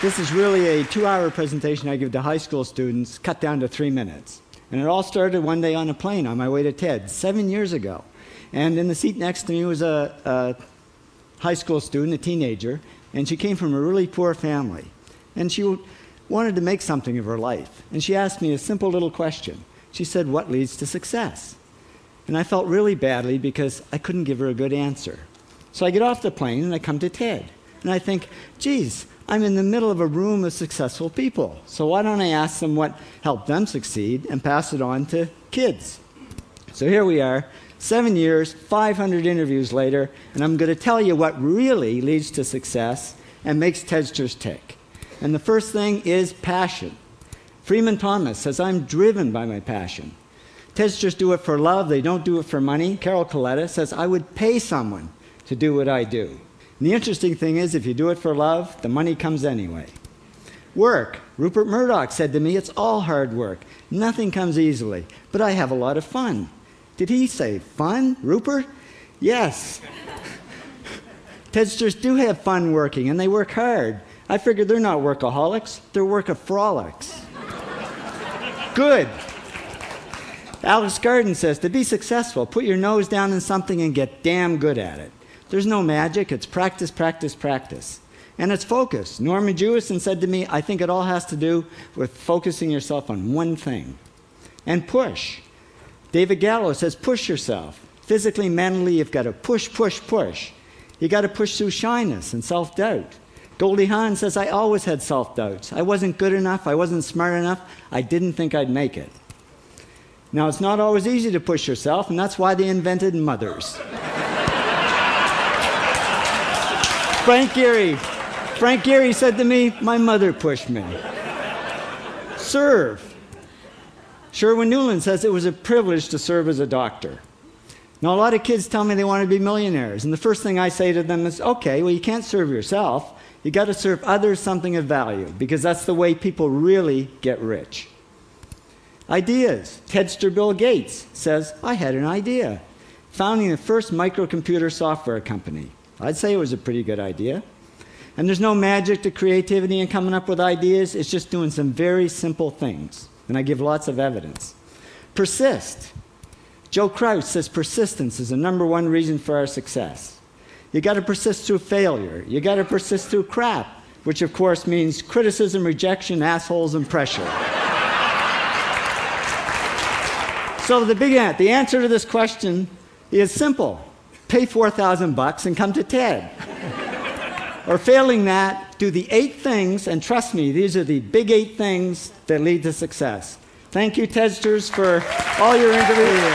This is really a 2-hour presentation I give to high school students, cut down to 3 minutes. And it all started one day on a plane on my way to TED, 7 years ago. And in the seat next to me was a high school student, a teenager, and she came from a really poor family. And she wanted to make something of her life. And she asked me a simple little question. She said, "What leads to success?" And I felt really badly because I couldn't give her a good answer. So I get off the plane and I come to TED. And I think, geez, I'm in the middle of a room of successful people. So why don't I ask them what helped them succeed and pass it on to kids? So here we are, 7 years, 500 interviews later, and I'm going to tell you what really leads to success and makes TEDsters tick. And the first thing is passion. Freeman Thomas says, "I'm driven by my passion." TEDsters do it for love, they don't do it for money. Carol Coletta says, "I would pay someone to do what I do." And the interesting thing is, if you do it for love, the money comes anyway. Work. Rupert Murdoch said to me, "It's all hard work. Nothing comes easily, but I have a lot of fun." Did he say fun, Rupert? Yes. TEDsters do have fun working, and they work hard. I figure they're not workaholics, they're workaholics. Good. Alex Garden says, to be successful, put your nose down in something and get damn good at it. There's no magic, it's practice, practice, practice. And it's focus. Norman Jewison said to me, "I think it all has to do with focusing yourself on one thing." And push. David Gallo says, push yourself. Physically, mentally, you've got to push, push, push. You got to push through shyness and self-doubt. Goldie Hawn says, "I always had self-doubts. I wasn't good enough, I wasn't smart enough, I didn't think I'd make it." Now, it's not always easy to push yourself, and that's why they invented mothers. Frank Gehry said to me, "My mother pushed me." Serve. Sherwin Newland says, "It was a privilege to serve as a doctor." Now, a lot of kids tell me they want to be millionaires, and the first thing I say to them is, okay, well, you can't serve yourself. You got to serve others something of value, because that's the way people really get rich. Ideas. TEDster Bill Gates says, "I had an idea. Founding the first microcomputer software company." I'd say it was a pretty good idea. And there's no magic to creativity and coming up with ideas. It's just doing some very simple things. And I give lots of evidence. Persist. Joe Kraus says persistence is the #1 reason for our success. You got to persist through failure. You got to persist through crap, which of course means criticism, rejection, assholes, and pressure. So the answer to this question is simple. Pay $4,000 and come to TED. Or failing that, do the 8 things, and trust me, these are the big 8 things that lead to success. Thank you, TEDsters, for all your interviews.